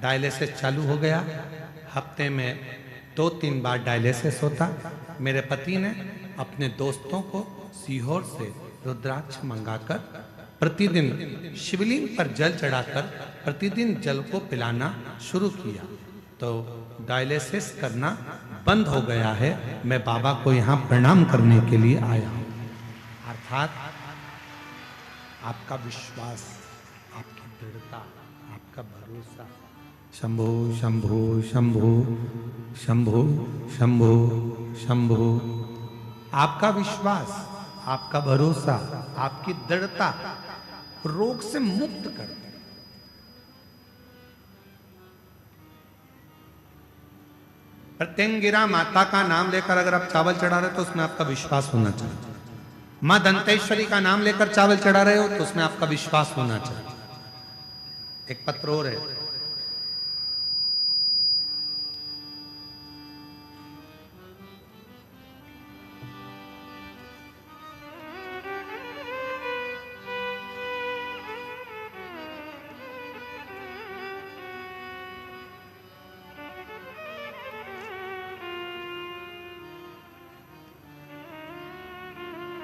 A: डायलिसिस चालू हो गया, हफ्ते में 2-3 बार डायलिसिस होता। मेरे पति ने अपने दोस्तों को सीहोर से रुद्राक्ष मंगाकर प्रतिदिन शिवलिंग पर जल चढ़ाकर प्रतिदिन जल को पिलाना शुरू किया, तो डायलिसिस करना बंद हो गया है। मैं बाबा को यहाँ प्रणाम करने के लिए आया हूँ। अर्थात आपका विश्वास, आपकी दृढ़ता, आपका भरोसा, शंभो शंभो शंभो शंभो शंभो शंभो, आपका विश्वास, आपका भरोसा, आपकी दृढ़ता रोग से मुक्त कर दे। प्रतिंगिरा माता का नाम लेकर अगर आप चावल चढ़ा रहे हो तो उसमें आपका विश्वास होना चाहिए। मां दंतेश्वरी का नाम लेकर चावल चढ़ा रहे हो तो उसमें आपका विश्वास होना चाहिए। एक पत्र और है,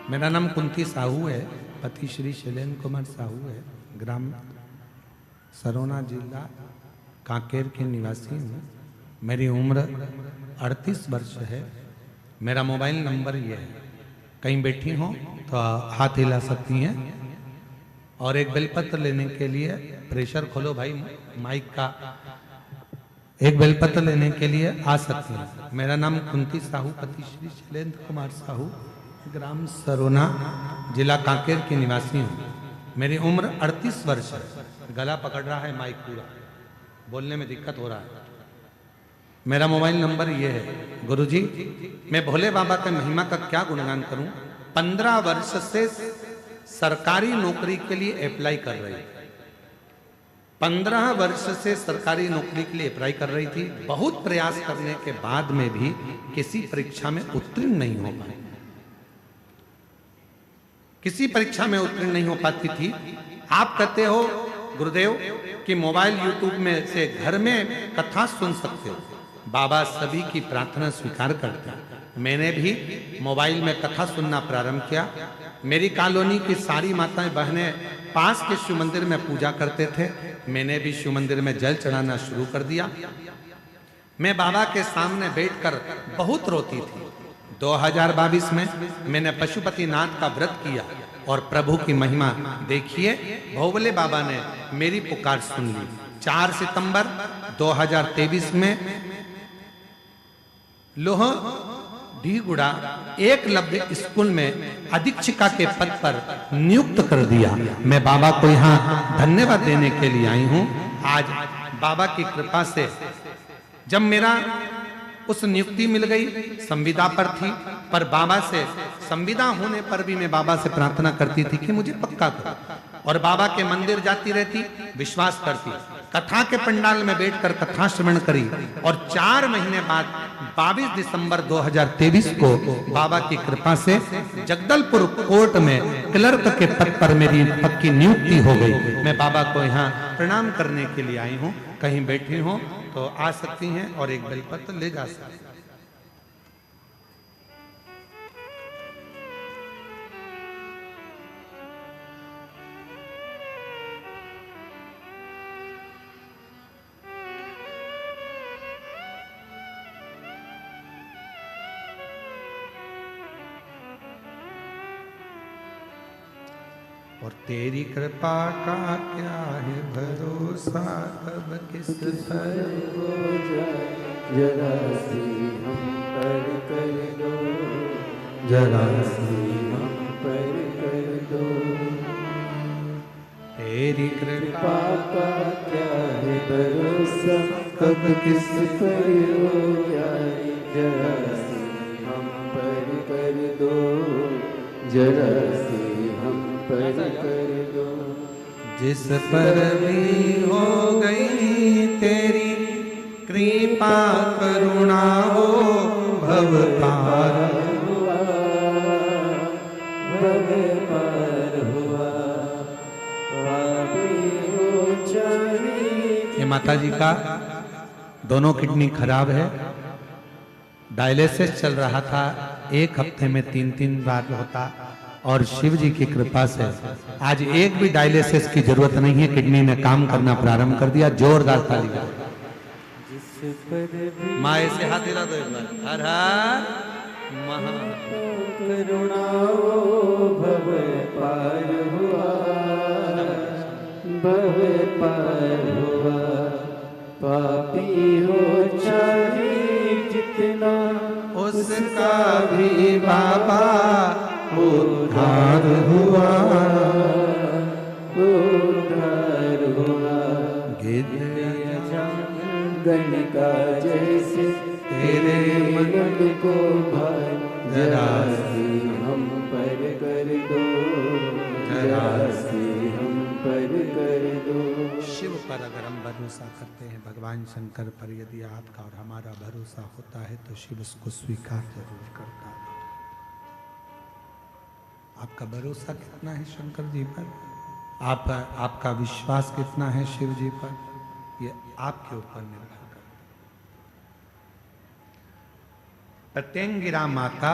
A: मेरा नाम कुंती साहू है, पति श्री शैलेंद्र कुमार साहू है, ग्राम सरोना जिला कांकेर के निवासी हूँ। मेरी उम्र 38 वर्ष है। मेरा मोबाइल नंबर ये है, कहीं बैठी हो तो हाथ हिला सकती हैं। और एक बेलपत्र लेने के लिए प्रेशर खोलो भाई माइक का, एक बेलपत्र लेने के लिए आ सकती हैं। मेरा नाम कुंती साहू, पति श्री शैलेंद्र कुमार साहू, ग्राम सरोना जिला कांकेर की निवासी हूँ। मेरी उम्र 38 वर्ष है। गला पकड़ रहा है माइक, पूरा बोलने में दिक्कत हो रहा है। मेरा मोबाइल नंबर ये है। गुरुजी, मैं भोले बाबा के महिमा का क्या गुणगान करूं। 15 वर्ष से सरकारी नौकरी के लिए अप्लाई कर रही थी। 15 वर्ष से सरकारी नौकरी के लिए अप्लाई कर रही थी। बहुत प्रयास करने के बाद में भी किसी परीक्षा में उत्तीर्ण नहीं हो पाई, किसी परीक्षा में उत्तीर्ण नहीं हो पाती थी। आप कहते हो गुरुदेव कि मोबाइल यूट्यूब में से घर में कथा सुन सकते हो। बाबा सभी की प्रार्थना स्वीकार करते हैं। मैंने भी मोबाइल में कथा सुनना प्रारंभ किया। मेरी कॉलोनी की सारी माताएं बहनें पास के शिव मंदिर में पूजा करते थे। मैंने भी शिव मंदिर में जल चढ़ाना शुरू कर दिया। मैं बाबा के सामने बैठकर बहुत रोती थी। 2022 में मैंने पशुपतिनाथ का व्रत किया और प्रभु की महिमा देखिए, भोवले बाबा ने मेरी पुकार सुन ली। 4 सितंबर 2023 में लोह ढीगुड़ा एकलव्य स्कूल में अधीक्षिका के पद पर नियुक्त कर दिया। मैं बाबा को यहाँ धन्यवाद देने के लिए आई हूँ। आज बाबा की कृपा से जब मेरा उस नियुक्ति मिल गई, संविदा पर थी, पर बाबा से संविदा होने पर भी मैं बाबा से प्रार्थना करती थी कि मुझे पक्का करो, और बाबा के मंदिर जाती रहती, विश्वास करती, कथा के पंडाल में बैठकर कथा श्रवण करी, और 4 महीने बाद 22 दिसंबर 2023 को बाबा की कृपा से जगदलपुर कोर्ट में क्लर्क के पद पर मेरी पक्की नियुक्ति हो गई। मैं बाबा को यहाँ प्रणाम करने के लिए आई हूँ। कहीं बैठी हो तो आ सकती हैं और एक बेलपत्र ले जा सकती हैं। और तेरी कृपा का क्या है भरोसा, कब किस पर
C: हो जाए, जरा सी हम पर कर दो, जरा सी हम पर कर दो।
A: तेरी कृपा
C: का क्या है भरोसा, कब किस पर हो जाए, जरा सी हम पर कर दो, जरा सी हम पर कर दो।
A: जिस पर भी हो गई तेरी कृपा करुणा हो, भव पार
C: हुआ, भव पार हुआ, पापी हो चाहे।
A: ये माता जी का दोनों किडनी खराब है, डायलिसिस चल रहा था, 1 हफ्ते में 3-3 बार होता, और शिव जी की कृपा से आज एक भी डायलिसिस की जरूरत नहीं है। किडनी ने काम करना प्रारंभ कर दिया। जोरदार ताली बजाओ।
C: जिस पर भी
A: माँ ऐसे हाथ हिला दो एक बार, हर हर महा।
C: करुणा हो, भव पार हुआ, भव पार हुआ, पापी हो चाहे जितना,
A: उसका भी बाबा उद्धार हुआ,
C: उद्धार हुआ। गणिका जैसे तेरे मन को भाई, जरा सी हम पर कर दो, जरा सी हम पर कर दो।
A: शिव पर अगर हम भरोसा करते हैं, भगवान शंकर पर यदि आपका और हमारा भरोसा होता है तो शिव उसको स्वीकार जरूर करता है। आपका भरोसा कितना है शंकर जी पर, आपका विश्वास कितना है शिव जी पर, ये आपके ऊपर निर्भर करता है। प्रत्यंगिरा माता,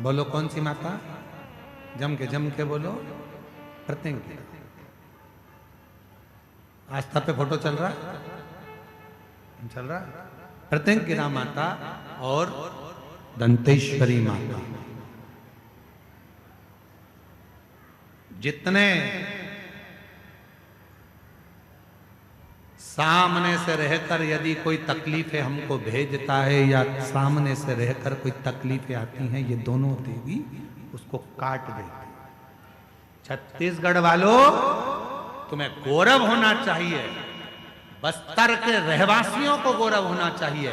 A: बोलो कौन सी माता, जम के बोलो, प्रत्यंगिरा। आस्था पे फोटो चल रहा प्रत्यंगिरा माता और दंतेश्वरी माता। जितने सामने से रहकर यदि कोई तकलीफें हमको भेजता है या सामने से रहकर कोई तकलीफें आती हैं, ये दोनों देवी उसको काट देती। छत्तीसगढ़ वालों, तुम्हें गौरव होना चाहिए, बस्तर के रहवासियों को गौरव होना चाहिए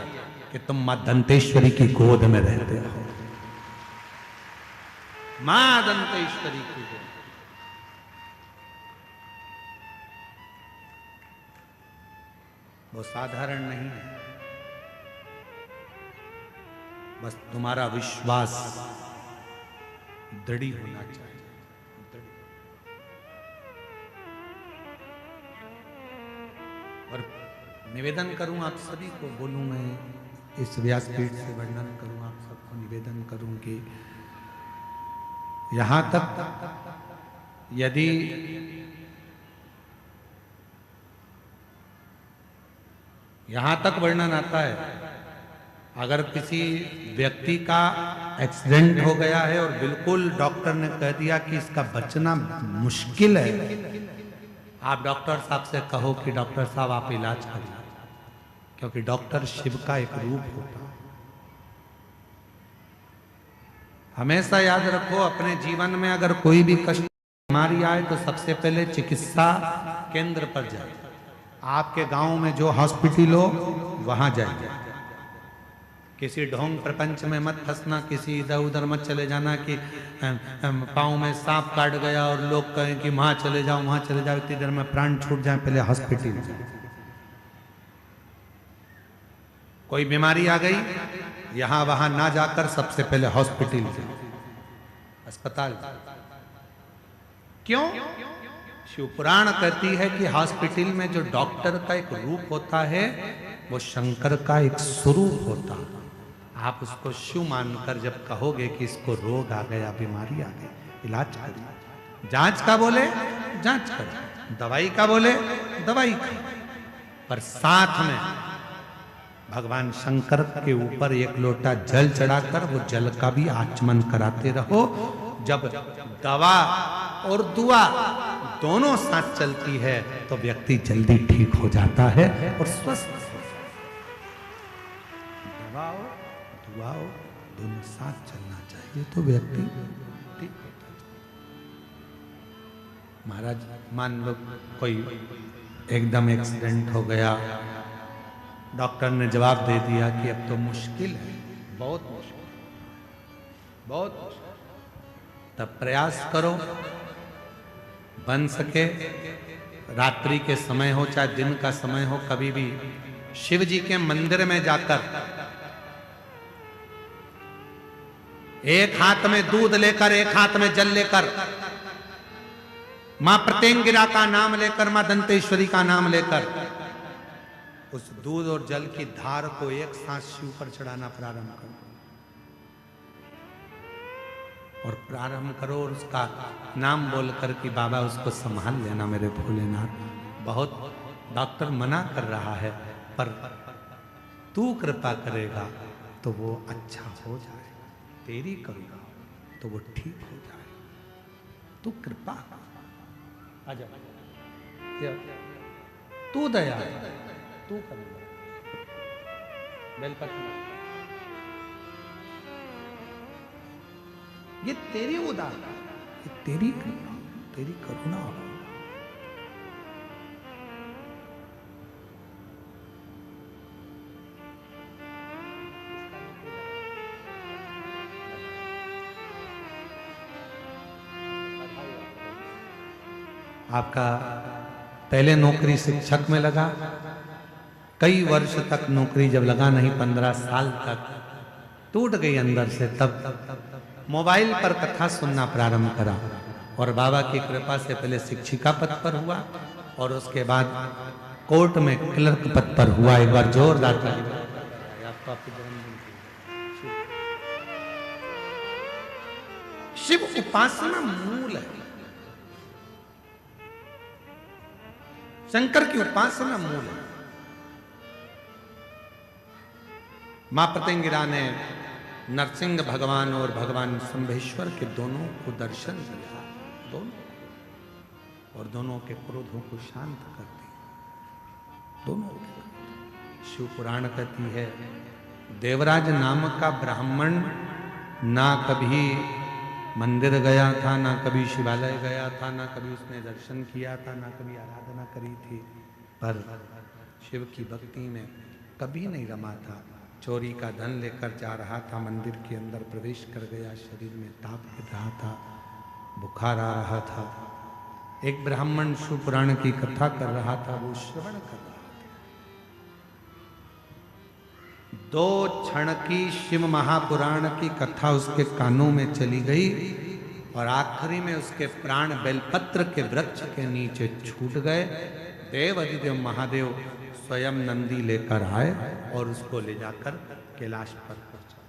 A: कि तुम मां दंतेश्वरी की गोद में रहते हो। मां दंतेश्वरी की गोद, वो साधारण नहीं है। बस तुम्हारा विश्वास दृढ़ होना चाहिए। और निवेदन करूं आप सभी को, बोलूं मैं इस व्यासपीठ से वर्णन करूं, आप सबको निवेदन करूं कि यहां तक यदि यहां तक वर्णन आता है, अगर किसी व्यक्ति का एक्सीडेंट हो गया है और बिल्कुल डॉक्टर ने कह दिया कि इसका बचना मुश्किल है, आप डॉक्टर साहब से कहो कि डॉक्टर साहब आप इलाज करिए, क्योंकि डॉक्टर शिव का एक रूप होता है। हमेशा याद रखो, अपने जीवन में अगर कोई भी कष्ट बीमारी आए तो सबसे पहले चिकित्सा केंद्र पर जाए। आपके गांव में जो हॉस्पिटल हो वहां जाइए। किसी ढोंग प्रपंच में मत फंसना, किसी इधर उधर मत चले जाना कि पाँव में सांप काट गया और लोग कहें कि वहां चले जाओ वहां चले जाओ, इतनी देर में प्राण छूट जाए, पहले हॉस्पिटल जाए। कोई बीमारी आ गई, यहां वहां ना जाकर सबसे पहले हॉस्पिटल जाए, अस्पताल। क्यों? शिव पुराण कहती है कि हॉस्पिटल में जो डॉक्टर का एक रूप होता है वो शंकर का एक स्वरूप होता है। आप उसको शिव मानकर जब कहोगे कि इसको रोग आ गया, बीमारी आ गई, इलाज करिए। जांच का बोले जांच करो, दवाई का बोले दवाई करो, पर साथ में भगवान शंकर के ऊपर एक लोटा जल चढ़ाकर वो जल का भी आचमन कराते रहो। जब दवा और दुआ दोनों साथ चलती है तो व्यक्ति जल्दी ठीक हो जाता है और स्वस्थ। दवा और दुआ दोनों साथ चलना चाहिए तो व्यक्ति ठीक होता है। महाराज मान लो कोई एकदम एक्सीडेंट हो गया, डॉक्टर ने जवाब दे दिया कि अब तो मुश्किल है, बहुत मुश्किल, बहुत मुश्किल। तब प्रयास करो, बन सके रात्रि के समय हो चाहे दिन का समय हो, कभी भी शिव जी के मंदिर में जाकर एक हाथ में दूध लेकर, एक हाथ में जल लेकर, मां प्रत्यंगिरा का नाम लेकर, मां दंतेश्वरी का नाम लेकर उस दूध और जल की धार को एक साथ शिव पर चढ़ाना प्रारंभ करो और प्रारंभ करो और उसका नाम बोलकर कि बाबा उसको संभाल लेना मेरे भोलेनाथ। बहुत डॉक्टर मना कर रहा है पर तू कृपा करेगा तो वो अच्छा हो जाएगा, तेरी करूंगा तो वो ठीक हो जाएगा। तू कृपा आ जा, तू दया, तू करेगा। बेलपत्र ये तेरी उदारता, ये तेरी कृपा, तेरी करुणा। आपका पहले नौकरी शिक्षक में लगा, कई वर्ष तक नौकरी जब लगा नहीं, 15 साल तक टूट गई अंदर से, तब मोबाइल पर कथा सुनना प्रारंभ करा और बाबा की कृपा से पहले शिक्षिका पद पर हुआ और उसके बाद कोर्ट में क्लर्क पद पर हुआ। एक बार जोरदार ताली। आपको आपके जन्मदिन शिव उपासना मूल है, शंकर की उपासना मूल है। मां प्रत्यंगिरा ने नरसिंह भगवान और भगवान शंभेश्वर के दोनों को दर्शन दिया, दोनों, और दोनों के क्रोधों को शांत कर दिया, दोनों। शिव पुराण कहती है देवराज नाम का ब्राह्मण ना कभी मंदिर गया था, ना कभी शिवालय गया था, ना कभी उसने दर्शन किया था, ना कभी आराधना करी थी, पर शिव की भक्ति में कभी नहीं रमा था। चोरी का धन लेकर जा रहा था, मंदिर के अंदर प्रवेश कर गया, शरीर में ताप गिर रहा था, बुखार आ रहा था। एक ब्राह्मण शिव पुराण की कथा कर रहा था, वो श्रवण कर रहा था। 2 क्षण की शिव महापुराण की कथा उसके कानों में चली गई और आखिरी में उसके प्राण बेलपत्र के वृक्ष के नीचे छूट गए। देव अधिदेव महादेव स्वयं नंदी लेकर आए और उसको ले जाकर कैलाश पर पहुंचा।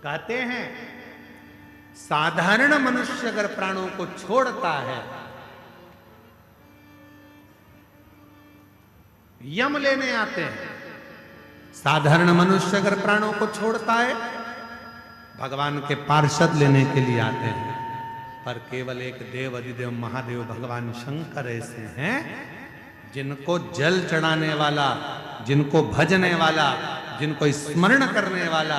A: कहते हैं साधारण मनुष्य अगर प्राणों को छोड़ता है, यम लेने आते हैं। साधारण मनुष्य अगर प्राणों को छोड़ता है, भगवान के पार्षद लेने के लिए आते हैं। पर केवल एक देव अधिदेव महादेव भगवान शंकर ऐसे हैं जिनको जल चढ़ाने वाला, जिनको भजने वाला, जिनको स्मरण करने वाला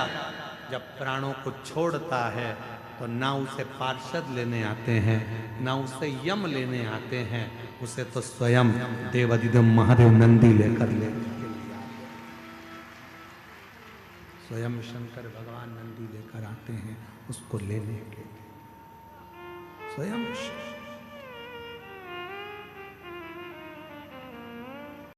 A: जब प्राणों को छोड़ता है तो ना उसे पार्षद लेने आते हैं, ना उसे यम लेने आते हैं, उसे तो स्वयं देव अधिदेव महादेव नंदी लेकर ले स्वयं शंकर भगवान नंदी लेकर आते हैं उसको लेने के लिए। स्वयं